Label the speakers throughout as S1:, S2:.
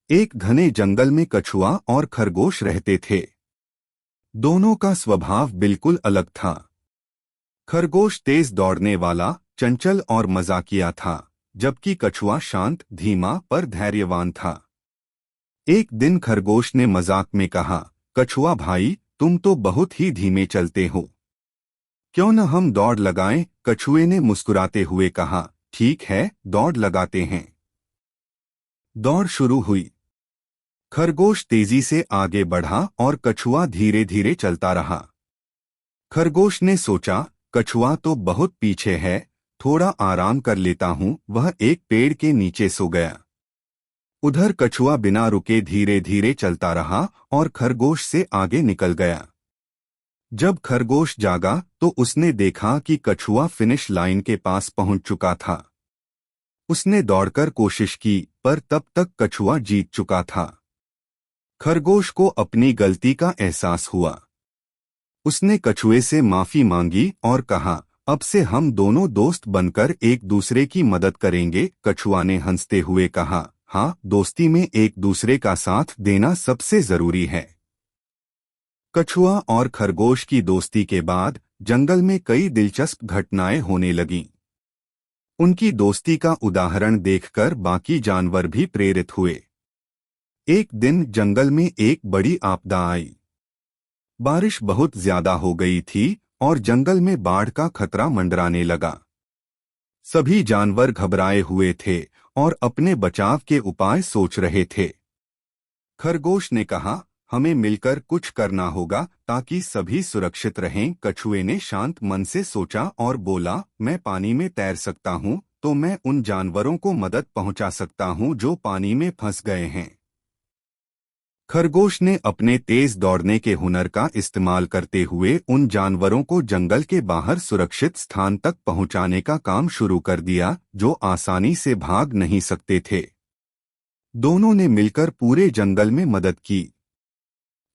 S1: एक घने जंगल में कछुआ और खरगोश रहते थे। दोनों का स्वभाव बिल्कुल अलग था। खरगोश तेज दौड़ने वाला, चंचल और मजाकिया था, जबकि कछुआ शांत, धीमा पर धैर्यवान था। एक दिन खरगोश ने मजाक में कहा, कछुआ भाई, तुम तो बहुत ही धीमे चलते हो। क्यों न हम दौड़ लगाएं? कछुए ने मुस्कुराते हुए कहा, ठीक है, दौड़ लगाते हैं। दौड़ शुरू हुई। खरगोश तेजी से आगे बढ़ा और कछुआ धीरे धीरे चलता रहा। खरगोश ने सोचा, कछुआ तो बहुत पीछे है, थोड़ा आराम कर लेता हूँ। वह एक पेड़ के नीचे सो गया। उधर कछुआ बिना रुके धीरे धीरे चलता रहा और खरगोश से आगे निकल गया। जब खरगोश जागा तो उसने देखा कि कछुआ फिनिश लाइन के पास पहुंच चुका था। उसने दौड़कर कोशिश की, पर तब तक कछुआ जीत चुका था। खरगोश को अपनी गलती का एहसास हुआ। उसने कछुए से माफी मांगी और कहा, अब से हम दोनों दोस्त बनकर एक दूसरे की मदद करेंगे। कछुआ ने हंसते हुए कहा, हाँ, दोस्ती में एक दूसरे का साथ देना सबसे जरूरी है। कछुआ और खरगोश की दोस्ती के बाद जंगल में कई दिलचस्प घटनाएं होने लगीं। उनकी दोस्ती का उदाहरण देखकर बाकी जानवर भी प्रेरित हुए। एक दिन जंगल में एक बड़ी आपदा आई। बारिश बहुत ज्यादा हो गई थी और जंगल में बाढ़ का खतरा मंडराने लगा। सभी जानवर घबराए हुए थे और अपने बचाव के उपाय सोच रहे थे। खरगोश ने कहा, हमें मिलकर कुछ करना होगा ताकि सभी सुरक्षित रहें। कछुए ने शांत मन से सोचा और बोला, मैं पानी में तैर सकता हूँ, तो मैं उन जानवरों को मदद पहुँचा सकता हूँ जो पानी में फंस गए हैं। खरगोश ने अपने तेज दौड़ने के हुनर का इस्तेमाल करते हुए उन जानवरों को जंगल के बाहर सुरक्षित स्थान तक पहुंचाने का काम शुरू कर दिया जो आसानी से भाग नहीं सकते थे। दोनों ने मिलकर पूरे जंगल में मदद की।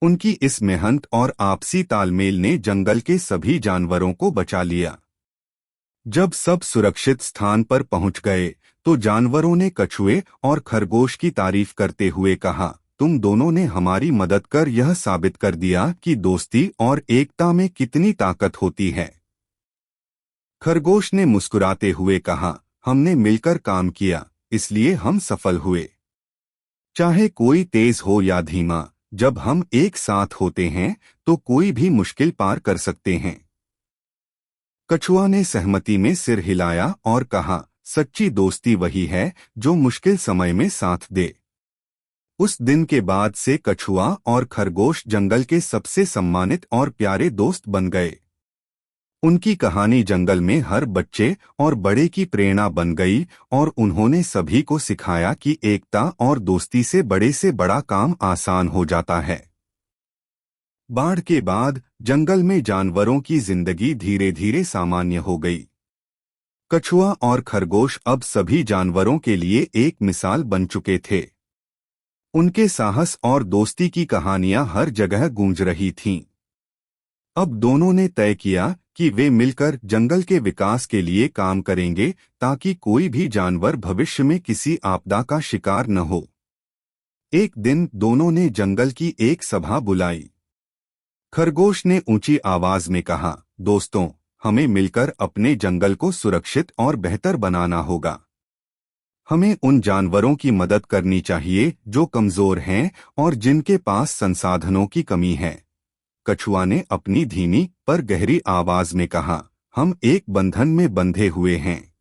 S1: उनकी इस मेहनत और आपसी तालमेल ने जंगल के सभी जानवरों को बचा लिया। जब सब सुरक्षित स्थान पर पहुंच गए तो जानवरों ने कछुए और खरगोश की तारीफ करते हुए कहा, तुम दोनों ने हमारी मदद कर यह साबित कर दिया कि दोस्ती और एकता में कितनी ताकत होती है। खरगोश ने मुस्कुराते हुए कहा, हमने मिलकर काम किया, इसलिए हम सफल हुए। चाहे कोई तेज हो या धीमा, जब हम एक साथ होते हैं तो कोई भी मुश्किल पार कर सकते हैं। कछुआ ने सहमति में सिर हिलाया और कहा, सच्ची दोस्ती वही है जो मुश्किल समय में साथ दे। उस दिन के बाद से कछुआ और खरगोश जंगल के सबसे सम्मानित और प्यारे दोस्त बन गए। उनकी कहानी जंगल में हर बच्चे और बड़े की प्रेरणा बन गई और उन्होंने सभी को सिखाया कि एकता और दोस्ती से बड़ा काम आसान हो जाता है। बाढ़ के बाद जंगल में जानवरों की जिंदगी धीरे धीरे सामान्य हो गई। कछुआ और खरगोश अब सभी जानवरों के लिए एक मिसाल बन चुके थे। उनके साहस और दोस्ती की कहानियां हर जगह गूंज रही थीं। अब दोनों ने तय किया कि वे मिलकर जंगल के विकास के लिए काम करेंगे ताकि कोई भी जानवर भविष्य में किसी आपदा का शिकार न हो। एक दिन दोनों ने जंगल की एक सभा बुलाई। खरगोश ने ऊंची आवाज में कहा, दोस्तों, हमें मिलकर अपने जंगल को सुरक्षित और बेहतर बनाना होगा। हमें उन जानवरों की मदद करनी चाहिए जो कमजोर हैं और जिनके पास संसाधनों की कमी है। कछुआ ने अपनी धीमी पर गहरी आवाज में कहा, हम एक बंधन में बंधे हुए हैं।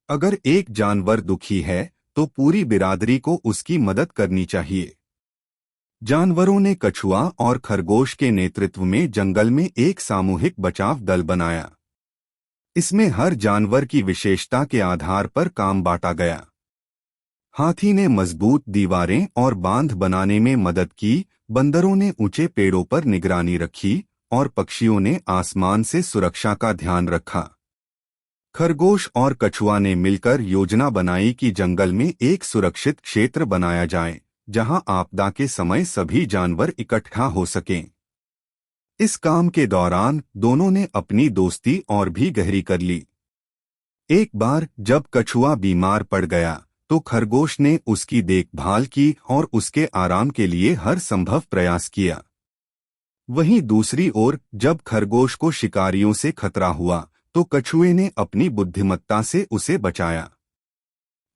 S1: अगर एक जानवर दुखी है तो पूरी बिरादरी को उसकी मदद करनी चाहिए। जानवरों ने कछुआ और खरगोश के नेतृत्व में जंगल में एक सामूहिक बचाव दल बनाया। इसमें हर जानवर की विशेषता के आधार पर काम बांटा गया। हाथी ने मजबूत दीवारें और बांध बनाने में मदद की, बंदरों ने ऊंचे पेड़ों पर निगरानी रखी और पक्षियों ने आसमान से सुरक्षा का ध्यान रखा। खरगोश और कछुआ ने मिलकर योजना बनाई कि जंगल में एक सुरक्षित क्षेत्र बनाया जाए जहां आपदा के समय सभी जानवर इकट्ठा हो सकें। इस काम के दौरान दोनों ने अपनी दोस्ती और भी गहरी कर ली। एक बार जब कछुआ बीमार पड़ गया तो खरगोश ने उसकी देखभाल की और उसके आराम के लिए हर संभव प्रयास किया। वहीं दूसरी ओर जब खरगोश को शिकारियों से खतरा हुआ तो कछुए ने अपनी बुद्धिमत्ता से उसे बचाया।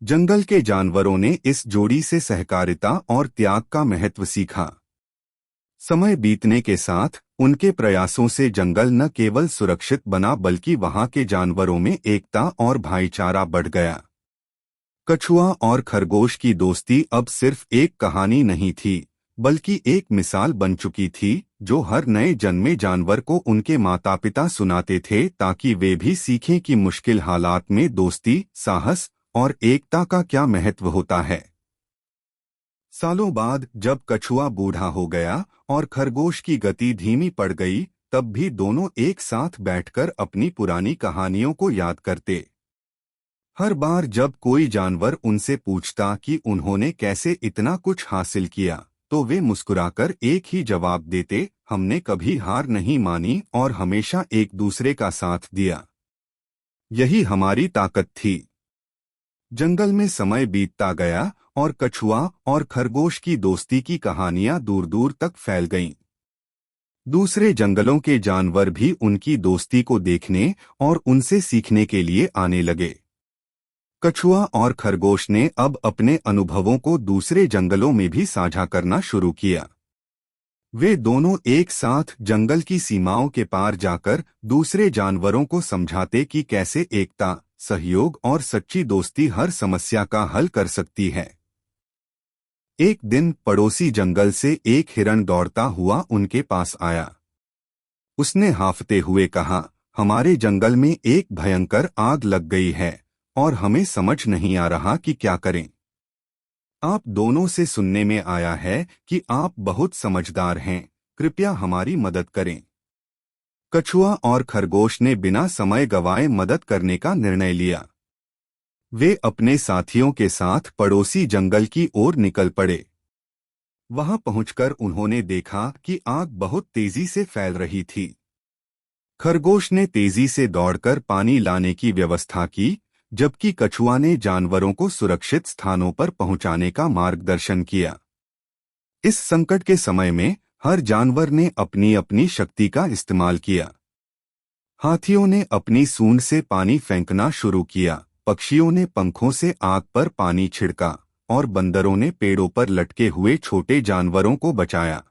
S1: जंगल के जानवरों ने इस जोड़ी से सहकारिता और त्याग का महत्व सीखा। समय बीतने के साथ उनके प्रयासों से जंगल न केवल सुरक्षित बना बल्कि वहां के जानवरों में एकता और भाईचारा बढ़ गया। कछुआ और खरगोश की दोस्ती अब सिर्फ एक कहानी नहीं थी, बल्कि एक मिसाल बन चुकी थी जो हर नए जन्मे जानवर को उनके माता पिता सुनाते थे ताकि वे भी सीखें कि मुश्किल हालात में दोस्ती, साहस और एकता का क्या महत्व होता है। सालों बाद जब कछुआ बूढ़ा हो गया और खरगोश की गति धीमी पड़ गई, तब भी दोनों एक साथ बैठकर अपनी पुरानी कहानियों को याद करते। हर बार जब कोई जानवर उनसे पूछता कि उन्होंने कैसे इतना कुछ हासिल किया, तो वे मुस्कुराकर एक ही जवाब देते, हमने कभी हार नहीं मानी और हमेशा एक दूसरे का साथ दिया। यही हमारी ताकत थी। जंगल में समय बीतता गया और कछुआ और खरगोश की दोस्ती की कहानियां दूर दूर तक फैल गईं। दूसरे जंगलों के जानवर भी उनकी दोस्ती को देखने और उनसे सीखने के लिए आने लगे। कछुआ और खरगोश ने अब अपने अनुभवों को दूसरे जंगलों में भी साझा करना शुरू किया। वे दोनों एक साथ जंगल की सीमाओं के पार जाकर दूसरे जानवरों को समझाते कि कैसे एकता, सहयोग और सच्ची दोस्ती हर समस्या का हल कर सकती है। एक दिन पड़ोसी जंगल से एक हिरण दौड़ता हुआ उनके पास आया। उसने हांफते हुए कहा, हमारे जंगल में एक भयंकर आग लग गई है और हमें समझ नहीं आ रहा कि क्या करें। आप दोनों से सुनने में आया है कि आप बहुत समझदार हैं, कृपया हमारी मदद करें। कछुआ और खरगोश ने बिना समय गंवाए मदद करने का निर्णय लिया। वे अपने साथियों के साथ पड़ोसी जंगल की ओर निकल पड़े। वहां पहुंचकर उन्होंने देखा कि आग बहुत तेजी से फैल रही थी। खरगोश ने तेजी से दौड़कर पानी लाने की व्यवस्था की, जबकि कछुआ ने जानवरों को सुरक्षित स्थानों पर पहुंचाने का मार्गदर्शन किया। इस संकट के समय में हर जानवर ने अपनी अपनी शक्ति का इस्तेमाल किया। हाथियों ने अपनी सूंड से पानी फेंकना शुरू किया, पक्षियों ने पंखों से आग पर पानी छिड़का और बंदरों ने पेड़ों पर लटके हुए छोटे जानवरों को बचाया।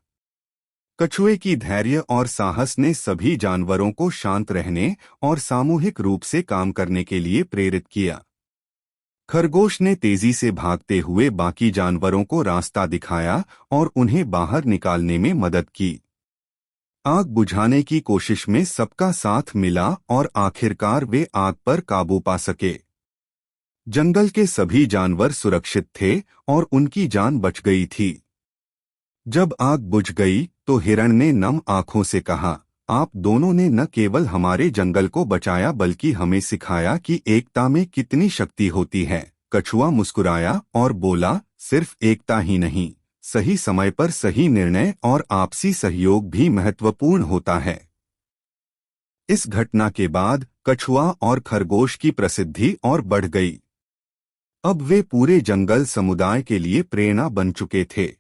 S1: कछुए की धैर्य और साहस ने सभी जानवरों को शांत रहने और सामूहिक रूप से काम करने के लिए प्रेरित किया। खरगोश ने तेजी से भागते हुए बाकी जानवरों को रास्ता दिखाया और उन्हें बाहर निकालने में मदद की। आग बुझाने की कोशिश में सबका साथ मिला और आखिरकार वे आग पर काबू पा सके। जंगल के सभी जानवर सुरक्षित थे और उनकी जान बच गई थी। जब आग बुझ गई तो हिरण ने नम आंखों से कहा, आप दोनों ने न केवल हमारे जंगल को बचाया बल्कि हमें सिखाया कि एकता में कितनी शक्ति होती है। कछुआ मुस्कुराया और बोला, सिर्फ एकता ही नहीं, सही समय पर सही निर्णय और आपसी सहयोग भी महत्वपूर्ण होता है। इस घटना के बाद कछुआ और खरगोश की प्रसिद्धि और बढ़ गई। अब वे पूरे जंगल समुदाय के लिए प्रेरणा बन चुके थे।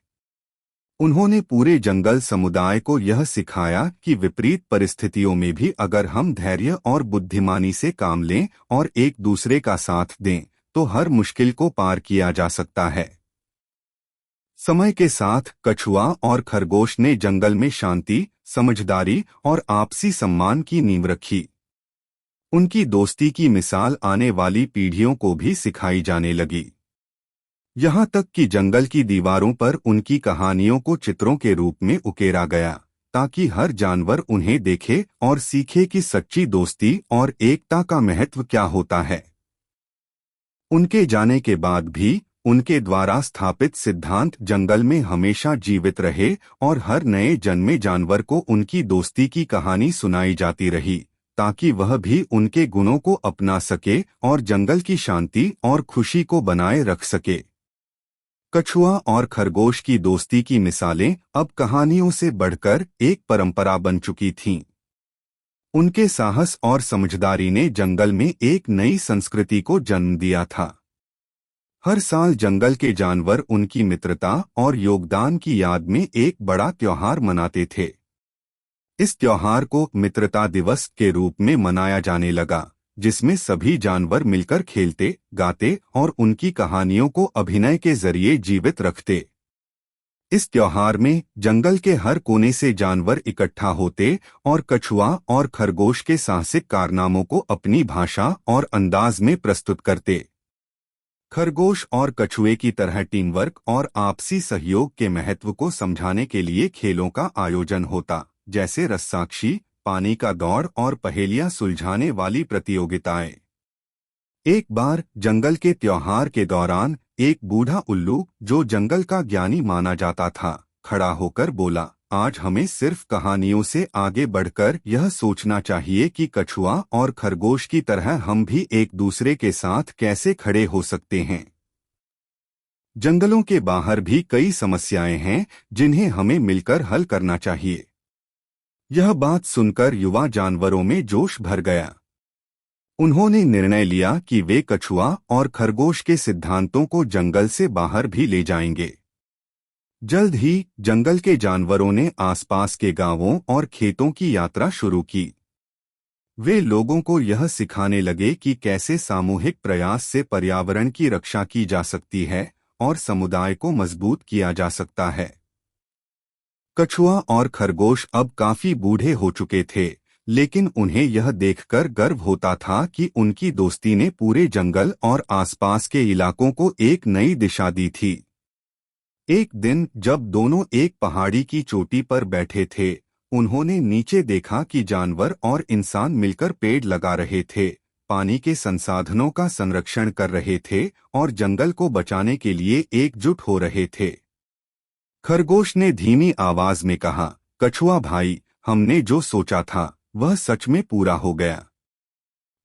S1: उन्होंने पूरे जंगल समुदाय को यह सिखाया कि विपरीत परिस्थितियों में भी अगर हम धैर्य और बुद्धिमानी से काम लें और एक दूसरे का साथ दें, तो हर मुश्किल को पार किया जा सकता है। समय के साथ कछुआ और खरगोश ने जंगल में शांति, समझदारी और आपसी सम्मान की नींव रखी। उनकी दोस्ती की मिसाल आने वाली पीढ़ियों को भी सिखाई जाने लगी। यहाँ तक कि जंगल की दीवारों पर उनकी कहानियों को चित्रों के रूप में उकेरा गया, ताकि हर जानवर उन्हें देखे और सीखे कि सच्ची दोस्ती और एकता का महत्व क्या होता है। उनके जाने के बाद भी उनके द्वारा स्थापित सिद्धांत जंगल में हमेशा जीवित रहे और हर नए जन्मे जानवर को उनकी दोस्ती की कहानी सुनाई जाती रही, ताकि वह भी उनके गुणों को अपना सके और जंगल की शांति और खुशी को बनाए रख सके। कछुआ और खरगोश की दोस्ती की मिसालें अब कहानियों से बढ़कर एक परंपरा बन चुकी थीं। उनके साहस और समझदारी ने जंगल में एक नई संस्कृति को जन्म दिया था। हर साल जंगल के जानवर उनकी मित्रता और योगदान की याद में एक बड़ा त्योहार मनाते थे। इस त्योहार को मित्रता दिवस के रूप में मनाया जाने लगा, जिसमें सभी जानवर मिलकर खेलते, गाते और उनकी कहानियों को अभिनय के जरिए जीवित रखते। इस त्योहार में जंगल के हर कोने से जानवर इकट्ठा होते और कछुआ और खरगोश के साहसिक कारनामों को अपनी भाषा और अंदाज में प्रस्तुत करते। खरगोश और कछुए की तरह टीम वर्क और आपसी सहयोग के महत्व को समझाने के लिए खेलों का आयोजन होता, जैसे रस्साकशी, पानी का दौड़ और पहेलियां सुलझाने वाली प्रतियोगिताएं। एक बार जंगल के त्योहार के दौरान एक बूढ़ा उल्लू, जो जंगल का ज्ञानी माना जाता था, खड़ा होकर बोला, आज हमें सिर्फ कहानियों से आगे बढ़कर यह सोचना चाहिए कि कछुआ और खरगोश की तरह हम भी एक दूसरे के साथ कैसे खड़े हो सकते हैं। जंगलों के बाहर भी कई समस्याएं हैं जिन्हें हमें मिलकर हल करना चाहिए। यह बात सुनकर युवा जानवरों में जोश भर गया। उन्होंने निर्णय लिया कि वे कछुआ और खरगोश के सिद्धांतों को जंगल से बाहर भी ले जाएंगे। जल्द ही जंगल के जानवरों ने आसपास के गांवों और खेतों की यात्रा शुरू की। वे लोगों को यह सिखाने लगे कि कैसे सामूहिक प्रयास से पर्यावरण की रक्षा की जा सकती है और समुदाय को मजबूत किया जा सकता है। कछुआ और खरगोश अब काफी बूढ़े हो चुके थे, लेकिन उन्हें यह देखकर गर्व होता था कि उनकी दोस्ती ने पूरे जंगल और आसपास के इलाकों को एक नई दिशा दी थी। एक दिन जब दोनों एक पहाड़ी की चोटी पर बैठे थे, उन्होंने नीचे देखा कि जानवर और इंसान मिलकर पेड़ लगा रहे थे, पानी के संसाधनों का संरक्षण कर रहे थे और जंगल को बचाने के लिए एकजुट हो रहे थे। खरगोश ने धीमी आवाज में कहा, कछुआ भाई, हमने जो सोचा था वह सच में पूरा हो गया।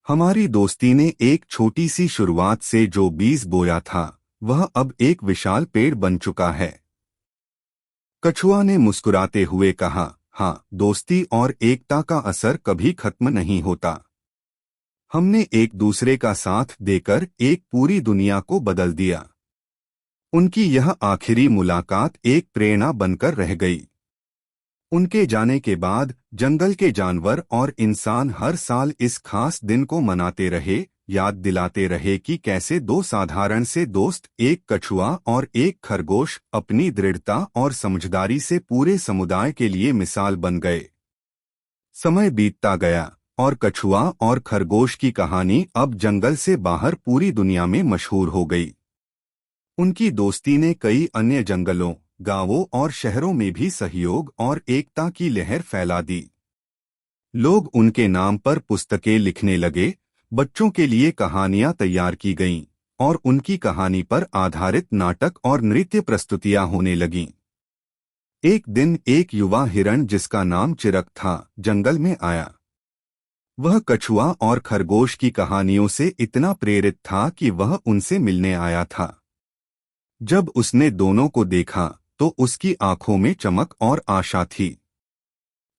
S1: हमारी दोस्ती ने एक छोटी सी शुरुआत से जो बीज बोया था, वह अब एक विशाल पेड़ बन चुका है। कछुआ ने मुस्कुराते हुए कहा, हाँ, दोस्ती और एकता का असर कभी खत्म नहीं होता। हमने एक दूसरे का साथ देकर एक पूरी दुनिया को बदल दिया। उनकी यह आखिरी मुलाकात एक प्रेरणा बनकर रह गई। उनके जाने के बाद जंगल के जानवर और इंसान हर साल इस खास दिन को मनाते रहे, याद दिलाते रहे कि कैसे दो साधारण से दोस्त, एक कछुआ और एक खरगोश, अपनी दृढ़ता और समझदारी से पूरे समुदाय के लिए मिसाल बन गए। समय बीतता गया और कछुआ और खरगोश की कहानी अब जंगल से बाहर पूरी दुनिया में मशहूर हो गई। उनकी दोस्ती ने कई अन्य जंगलों, गांवों और शहरों में भी सहयोग और एकता की लहर फैला दी। लोग उनके नाम पर पुस्तकें लिखने लगे, बच्चों के लिए कहानियां तैयार की गईं और उनकी कहानी पर आधारित नाटक और नृत्य प्रस्तुतियां होने लगीं। एक दिन एक युवा हिरण, जिसका नाम चिरक था, जंगल में आया। वह कछुआ और खरगोश की कहानियों से इतना प्रेरित था कि वह उनसे मिलने आया था। जब उसने दोनों को देखा तो उसकी आंखों में चमक और आशा थी।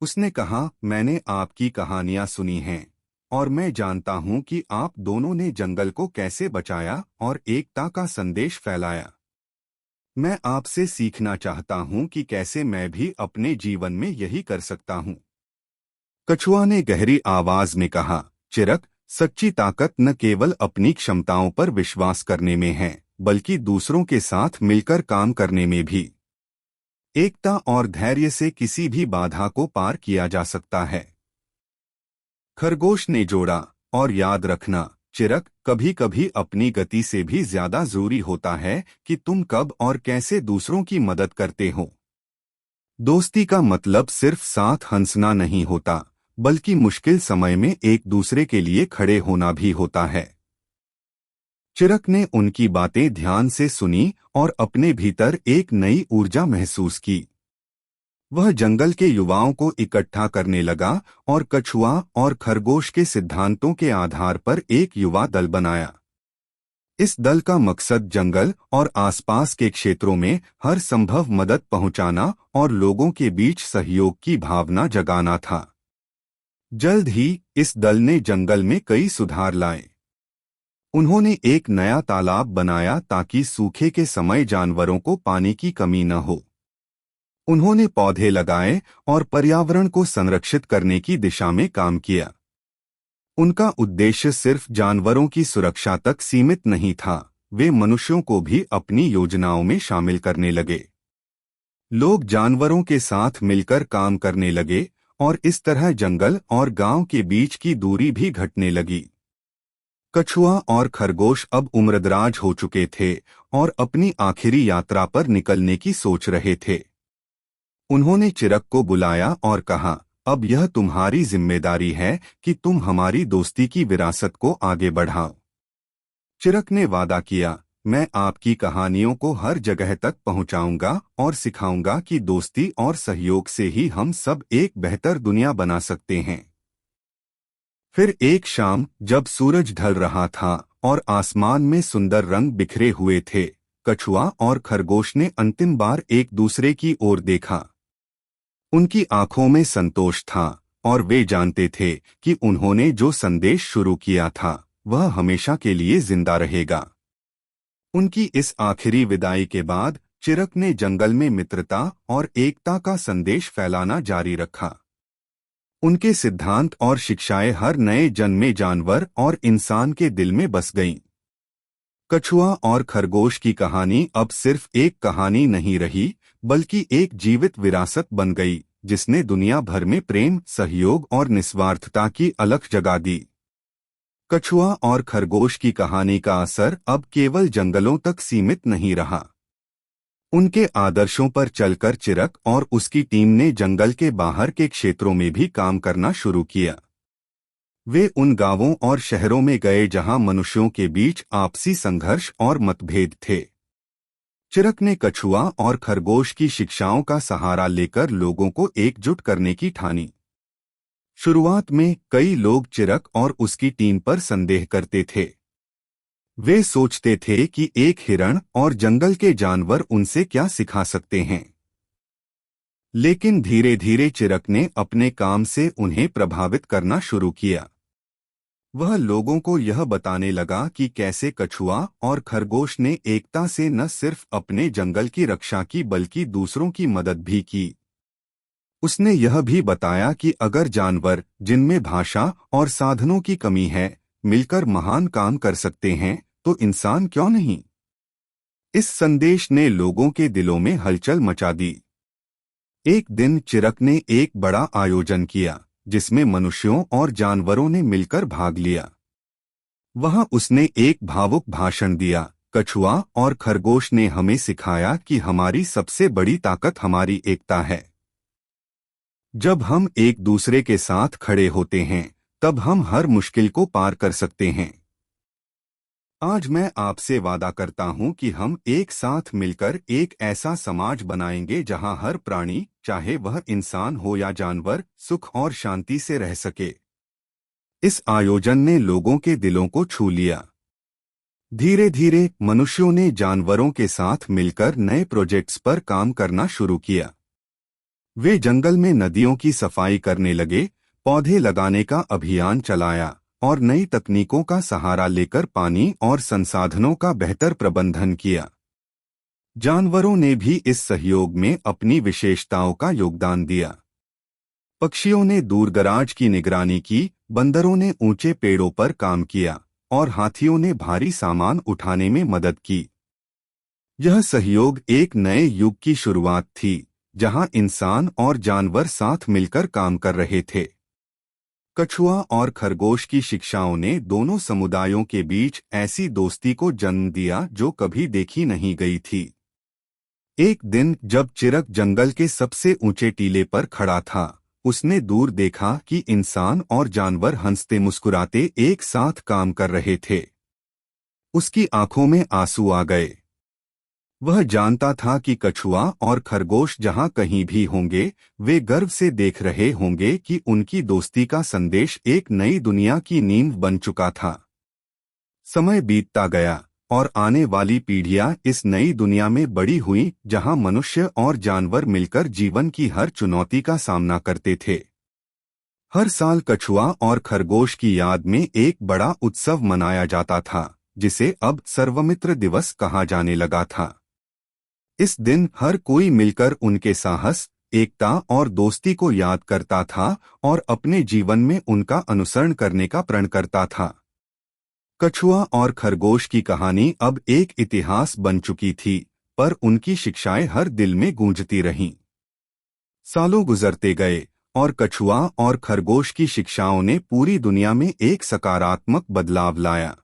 S1: उसने कहा, मैंने आपकी कहानियां सुनी हैं और मैं जानता हूं कि आप दोनों ने जंगल को कैसे बचाया और एकता का संदेश फैलाया। मैं आपसे सीखना चाहता हूं कि कैसे मैं भी अपने जीवन में यही कर सकता हूं। कछुआ ने गहरी आवाज में कहा, चिरक, सच्ची ताकत न केवल अपनी क्षमताओं पर विश्वास करने में है, बल्कि दूसरों के साथ मिलकर काम करने में भी। एकता और धैर्य से किसी भी बाधा को पार किया जा सकता है। खरगोश ने जोड़ा, और याद रखना चिरक, कभी कभी अपनी गति से भी ज्यादा जरूरी होता है कि तुम कब और कैसे दूसरों की मदद करते हो। दोस्ती का मतलब सिर्फ साथ हंसना नहीं होता, बल्कि मुश्किल समय में एक दूसरे के लिए खड़े होना भी होता है। चिरक ने उनकी बातें ध्यान से सुनी और अपने भीतर एक नई ऊर्जा महसूस की। वह जंगल के युवाओं को इकट्ठा करने लगा और कछुआ और खरगोश के सिद्धांतों के आधार पर एक युवा दल बनाया। इस दल का मकसद जंगल और आसपास के क्षेत्रों में हर संभव मदद पहुंचाना और लोगों के बीच सहयोग की भावना जगाना था। जल्द ही इस दल ने जंगल में कई सुधार लाए। उन्होंने एक नया तालाब बनाया ताकि सूखे के समय जानवरों को पानी की कमी न हो। उन्होंने पौधे लगाए और पर्यावरण को संरक्षित करने की दिशा में काम किया। उनका उद्देश्य सिर्फ जानवरों की सुरक्षा तक सीमित नहीं था, वे मनुष्यों को भी अपनी योजनाओं में शामिल करने लगे। लोग जानवरों के साथ मिलकर काम करने लगे और इस तरह जंगल और गांव के बीच की दूरी भी घटने लगी। कछुआ और खरगोश अब उम्रदराज हो चुके थे और अपनी आखिरी यात्रा पर निकलने की सोच रहे थे। उन्होंने चिरक को बुलाया और कहा, अब यह तुम्हारी जिम्मेदारी है कि तुम हमारी दोस्ती की विरासत को आगे बढ़ाओ। चिरक ने वादा किया, मैं आपकी कहानियों को हर जगह तक पहुंचाऊंगा और सिखाऊंगा कि दोस्ती और सहयोग से ही हम सब एक बेहतर दुनिया बना सकते हैं। फिर एक शाम जब सूरज ढल रहा था और आसमान में सुंदर रंग बिखरे हुए थे, कछुआ और खरगोश ने अंतिम बार एक दूसरे की ओर देखा। उनकी आंखों में संतोष था और वे जानते थे कि उन्होंने जो संदेश शुरू किया था वह हमेशा के लिए जिंदा रहेगा। उनकी इस आखिरी विदाई के बाद चिरक ने जंगल में मित्रता और एकता का संदेश फैलाना जारी रखा। उनके सिद्धांत और शिक्षाएं हर नए जन्मे जानवर और इंसान के दिल में बस गईं। कछुआ और खरगोश की कहानी अब सिर्फ एक कहानी नहीं रही, बल्कि एक जीवित विरासत बन गई, जिसने दुनिया भर में प्रेम, सहयोग और निस्वार्थता की अलख जगा दी। कछुआ और खरगोश की कहानी का असर अब केवल जंगलों तक सीमित नहीं रहा। उनके आदर्शों पर चलकर चिरक और उसकी टीम ने जंगल के बाहर के क्षेत्रों में भी काम करना शुरू किया। वे उन गांवों और शहरों में गए जहां मनुष्यों के बीच आपसी संघर्ष और मतभेद थे। चिरक ने कछुआ और खरगोश की शिक्षाओं का सहारा लेकर लोगों को एकजुट करने की ठानी। शुरुआत में कई लोग चिरक और उसकी टीम पर संदेह करते थे। वे सोचते थे कि एक हिरण और जंगल के जानवर उनसे क्या सिखा सकते हैं। लेकिन धीरे धीरे चिरक ने अपने काम से उन्हें प्रभावित करना शुरू किया। वह लोगों को यह बताने लगा कि कैसे कछुआ और खरगोश ने एकता से न सिर्फ अपने जंगल की रक्षा की बल्कि दूसरों की मदद भी की। उसने यह भी बताया कि अगर जानवर, जिनमें भाषा और साधनों की कमी है, मिलकर महान काम कर सकते हैं तो इंसान क्यों नहीं। इस संदेश ने लोगों के दिलों में हलचल मचा दी। एक दिन चिरक ने एक बड़ा आयोजन किया जिसमें मनुष्यों और जानवरों ने मिलकर भाग लिया। वहां उसने एक भावुक भाषण दिया, कछुआ और खरगोश ने हमें सिखाया कि हमारी सबसे बड़ी ताकत हमारी एकता है। जब हम एक दूसरे के साथ खड़े होते हैं तब हम हर मुश्किल को पार कर सकते हैं। आज मैं आपसे वादा करता हूं कि हम एक साथ मिलकर एक ऐसा समाज बनाएंगे जहां हर प्राणी, चाहे वह इंसान हो या जानवर, सुख और शांति से रह सके। इस आयोजन ने लोगों के दिलों को छू लिया। धीरे धीरे मनुष्यों ने जानवरों के साथ मिलकर नए प्रोजेक्ट्स पर काम करना शुरू किया। वे जंगल में नदियों की सफाई करने लगे, पौधे लगाने का अभियान चलाया और नई तकनीकों का सहारा लेकर पानी और संसाधनों का बेहतर प्रबंधन किया। जानवरों ने भी इस सहयोग में अपनी विशेषताओं का योगदान दिया। पक्षियों ने दूरदराज की निगरानी की, बंदरों ने ऊंचे पेड़ों पर काम किया और हाथियों ने भारी सामान उठाने में मदद की। यह सहयोग एक नए युग की शुरुआत थी जहां इंसान और जानवर साथ मिलकर काम कर रहे थे। कछुआ और खरगोश की शिक्षाओं ने दोनों समुदायों के बीच ऐसी दोस्ती को जन्म दिया जो कभी देखी नहीं गई थी। एक दिन जब चिरक जंगल के सबसे ऊंचे टीले पर खड़ा था, उसने दूर देखा कि इंसान और जानवर हंसते मुस्कुराते एक साथ काम कर रहे थे। उसकी आंखों में आंसू आ गए। वह जानता था कि कछुआ और खरगोश जहां कहीं भी होंगे, वे गर्व से देख रहे होंगे कि उनकी दोस्ती का संदेश एक नई दुनिया की नींव बन चुका था। समय बीतता गया और आने वाली पीढ़ियां इस नई दुनिया में बड़ी हुईं जहां मनुष्य और जानवर मिलकर जीवन की हर चुनौती का सामना करते थे। हर साल कछुआ और खरगोश की याद में एक बड़ा उत्सव मनाया जाता था, जिसे अब सर्वमित्र दिवस कहा जाने लगा था। इस दिन हर कोई मिलकर उनके साहस, एकता और दोस्ती को याद करता था और अपने जीवन में उनका अनुसरण करने का प्रण करता था। कछुआ और खरगोश की कहानी अब एक इतिहास बन चुकी थी, पर उनकी शिक्षाएं हर दिल में गूंजती रहीं। सालों गुजरते गए और कछुआ और खरगोश की शिक्षाओं ने पूरी दुनिया में एक सकारात्मक बदलाव लाया।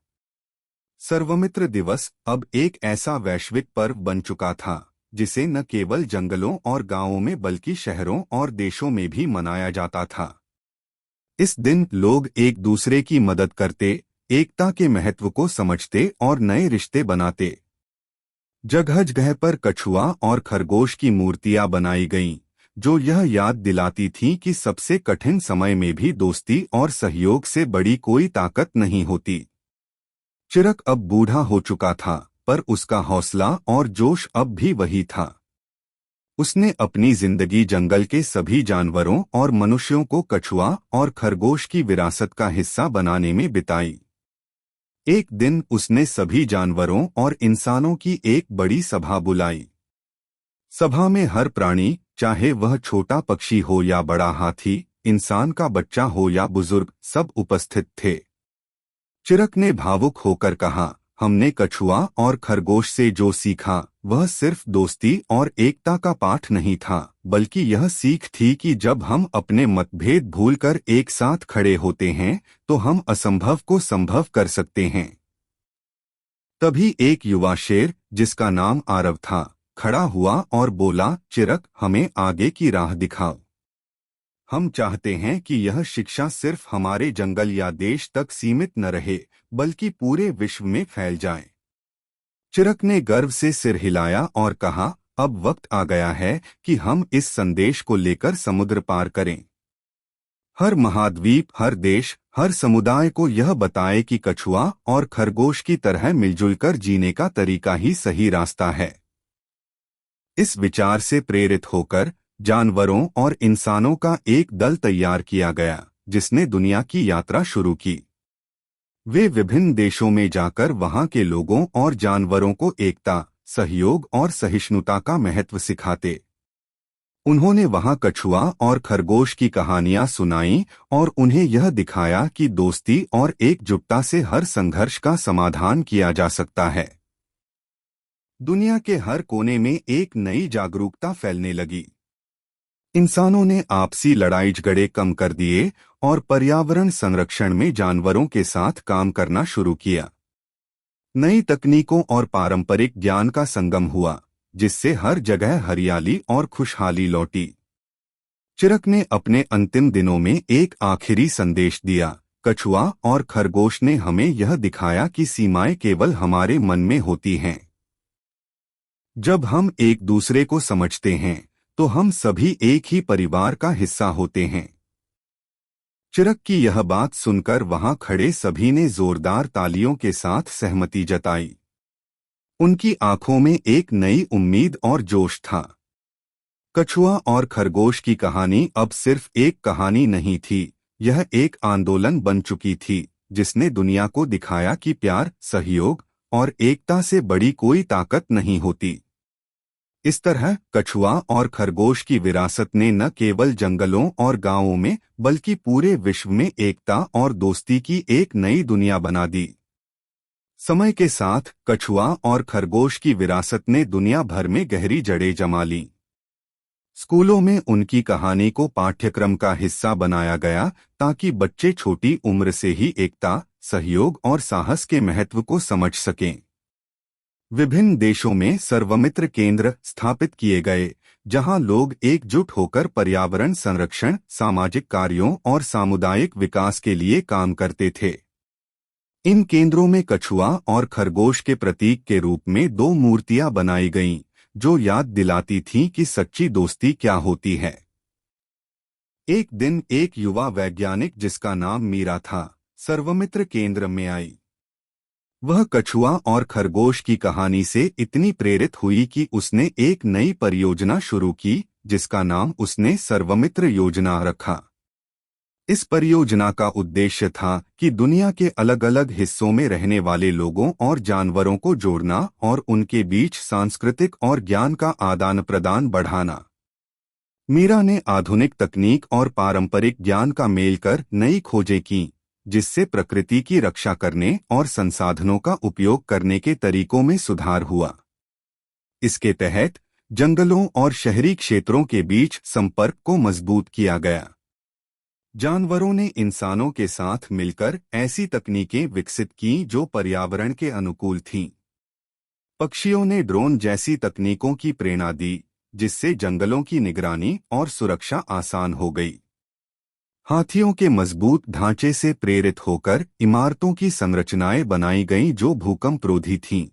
S1: सर्वमित्र दिवस अब एक ऐसा वैश्विक पर्व बन चुका था जिसे न केवल जंगलों और गांवों में बल्कि शहरों और देशों में भी मनाया जाता था। इस दिन लोग एक दूसरे की मदद करते, एकता के महत्व को समझते और नए रिश्ते बनाते। जगह जगह पर कछुआ और खरगोश की मूर्तियां बनाई गईं, जो यह याद दिलाती थीं कि सबसे कठिन समय में भी दोस्ती और सहयोग से बड़ी कोई ताकत नहीं होती। चिरक अब बूढ़ा हो चुका था, पर उसका हौसला और जोश अब भी वही था। उसने अपनी जिंदगी जंगल के सभी जानवरों और मनुष्यों को कछुआ और खरगोश की विरासत का हिस्सा बनाने में बिताई। एक दिन उसने सभी जानवरों और इंसानों की एक बड़ी सभा बुलाई। सभा में हर प्राणी, चाहे वह छोटा पक्षी हो या बड़ा हाथी, इंसान का बच्चा हो या बुजुर्ग, सब उपस्थित थे। चिरक ने भावुक होकर कहा, हमने कछुआ और खरगोश से जो सीखा वह सिर्फ दोस्ती और एकता का पाठ नहीं था, बल्कि यह सीख थी कि जब हम अपने मतभेद भूलकर एक साथ खड़े होते हैं तो हम असंभव को संभव कर सकते हैं। तभी एक युवा शेर, जिसका नाम आरव था, खड़ा हुआ और बोला, चिरक, हमें आगे की राह दिखाओ। हम चाहते हैं कि यह शिक्षा सिर्फ हमारे जंगल या देश तक सीमित न रहे, बल्कि पूरे विश्व में फैल जाए। चिरक ने गर्व से सिर हिलाया और कहा, अब वक्त आ गया है कि हम इस संदेश को लेकर समुद्र पार करें। हर महाद्वीप, हर देश, हर समुदाय को यह बताए कि कछुआ और खरगोश की तरह मिलजुल कर जीने का तरीका ही सही रास्ता है। इस विचार से प्रेरित होकर जानवरों और इंसानों का एक दल तैयार किया गया, जिसने दुनिया की यात्रा शुरू की। वे विभिन्न देशों में जाकर वहां के लोगों और जानवरों को एकता, सहयोग और सहिष्णुता का महत्व सिखाते। उन्होंने वहां कछुआ और खरगोश की कहानियां सुनाईं और उन्हें यह दिखाया कि दोस्ती और एकजुटता से हर संघर्ष का समाधान किया जा सकता है। दुनिया के हर कोने में एक नई जागरूकता फैलने लगी। इंसानों ने आपसी लड़ाई झगड़े कम कर दिए और पर्यावरण संरक्षण में जानवरों के साथ काम करना शुरू किया। नई तकनीकों और पारंपरिक ज्ञान का संगम हुआ, जिससे हर जगह हरियाली और खुशहाली लौटी। चिरक ने अपने अंतिम दिनों में एक आखिरी संदेश दिया, कछुआ और खरगोश ने हमें यह दिखाया कि सीमाएं केवल हमारे मन में होती हैं। जब हम एक दूसरे को समझते हैं तो हम सभी एक ही परिवार का हिस्सा होते हैं। चिरक की यह बात सुनकर वहां खड़े सभी ने जोरदार तालियों के साथ सहमति जताई। उनकी आंखों में एक नई उम्मीद और जोश था। कछुआ और खरगोश की कहानी अब सिर्फ एक कहानी नहीं थी, यह एक आंदोलन बन चुकी थी, जिसने दुनिया को दिखाया कि प्यार, सहयोग और एकता से बड़ी कोई ताकत नहीं होती। इस तरह कछुआ और खरगोश की विरासत ने न केवल जंगलों और गांवों में बल्कि पूरे विश्व में एकता और दोस्ती की एक नई दुनिया बना दी। समय के साथ कछुआ और खरगोश की विरासत ने दुनिया भर में गहरी जड़ें जमा लीं। स्कूलों में उनकी कहानी को पाठ्यक्रम का हिस्सा बनाया गया ताकि बच्चे छोटी उम्र से ही एकता, सहयोग और साहस के महत्व को समझ सकें। विभिन्न देशों में सर्वमित्र केंद्र स्थापित किए गए, जहां लोग एकजुट होकर पर्यावरण संरक्षण, सामाजिक कार्यों और सामुदायिक विकास के लिए काम करते थे। इन केंद्रों में कछुआ और खरगोश के प्रतीक के रूप में 2 मूर्तियां बनाई गईं, जो याद दिलाती थीं कि सच्ची दोस्ती क्या होती है। एक दिन एक युवा वैज्ञानिक, जिसका नाम मीरा था, सर्वमित्र केंद्र में आई। वह कछुआ और खरगोश की कहानी से इतनी प्रेरित हुई कि उसने एक नई परियोजना शुरू की, जिसका नाम उसने सर्वमित्र योजना रखा। इस परियोजना का उद्देश्य था कि दुनिया के अलग अलग हिस्सों में रहने वाले लोगों और जानवरों को जोड़ना और उनके बीच सांस्कृतिक और ज्ञान का आदान प्रदान बढ़ाना। मीरा ने आधुनिक तकनीक और पारंपरिक ज्ञान का मेल कर नई खोजें की, जिससे प्रकृति की रक्षा करने और संसाधनों का उपयोग करने के तरीकों में सुधार हुआ। इसके तहत जंगलों और शहरी क्षेत्रों के बीच संपर्क को मजबूत किया गया। जानवरों ने इंसानों के साथ मिलकर ऐसी तकनीकें विकसित की जो पर्यावरण के अनुकूल थीं। पक्षियों ने ड्रोन जैसी तकनीकों की प्रेरणा दी, जिससे जंगलों की निगरानी और सुरक्षा आसान हो गई। हाथियों के मजबूत ढांचे से प्रेरित होकर इमारतों की संरचनाएं बनाई गईं जो भूकंपरोधी थीं।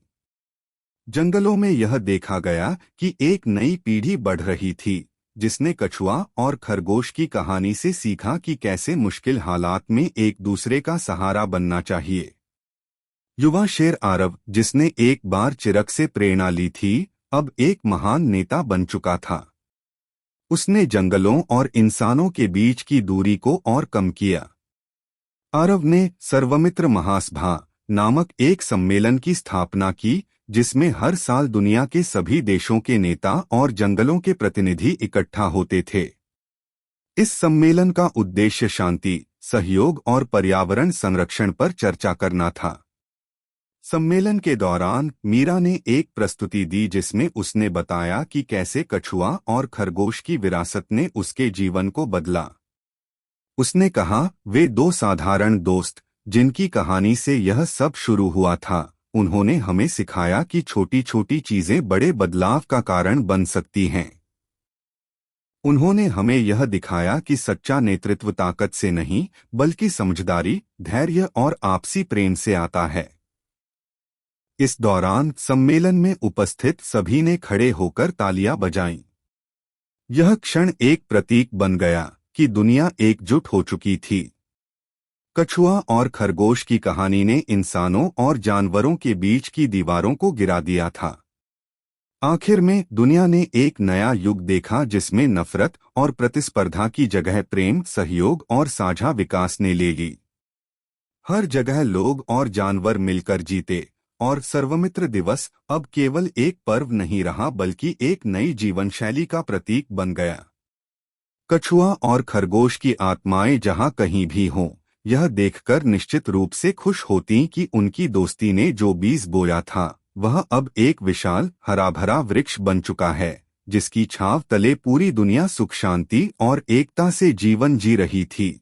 S1: जंगलों में यह देखा गया कि एक नई पीढ़ी बढ़ रही थी, जिसने कछुआ और खरगोश की कहानी से सीखा कि कैसे मुश्किल हालात में एक दूसरे का सहारा बनना चाहिए। युवा शेर आरव, जिसने एक बार चिरक से प्रेरणा ली थी, अब एक महान नेता बन चुका था। उसने जंगलों और इंसानों के बीच की दूरी को और कम किया। आरव ने सर्वमित्र महासभा नामक एक सम्मेलन की स्थापना की, जिसमें हर साल दुनिया के सभी देशों के नेता और जंगलों के प्रतिनिधि इकट्ठा होते थे। इस सम्मेलन का उद्देश्य शांति, सहयोग और पर्यावरण संरक्षण पर चर्चा करना था। सम्मेलन के दौरान मीरा ने एक प्रस्तुति दी जिसमें उसने बताया कि कैसे कछुआ और खरगोश की विरासत ने उसके जीवन को बदला। उसने कहा, वे दो साधारण दोस्त जिनकी कहानी से यह सब शुरू हुआ था, उन्होंने हमें सिखाया कि छोटी छोटी चीजें बड़े बदलाव का कारण बन सकती हैं। उन्होंने हमें यह दिखाया कि सच्चा नेतृत्व ताकत से नहीं, बल्कि समझदारी, धैर्य और आपसी प्रेम से आता है। इस दौरान सम्मेलन में उपस्थित सभी ने खड़े होकर तालियां बजाईं। यह क्षण एक प्रतीक बन गया कि दुनिया एकजुट हो चुकी थी। कछुआ और खरगोश की कहानी ने इंसानों और जानवरों के बीच की दीवारों को गिरा दिया था। आखिर में दुनिया ने एक नया युग देखा जिसमें नफरत और प्रतिस्पर्धा की जगह प्रेम, सहयोग और साझा विकास ने ले ली। हर जगह लोग और जानवर मिलकर जीते और सर्वमित्र दिवस अब केवल एक पर्व नहीं रहा बल्कि एक नई जीवन शैली का प्रतीक बन गया। कछुआ और खरगोश की आत्माएं जहां कहीं भी हों, यह देखकर निश्चित रूप से खुश होती कि उनकी दोस्ती ने जो बीज बोया था वह अब एक विशाल हरा-भरा वृक्ष बन चुका है, जिसकी छांव तले पूरी दुनिया सुख शांति और एकता से जीवन जी रही थी।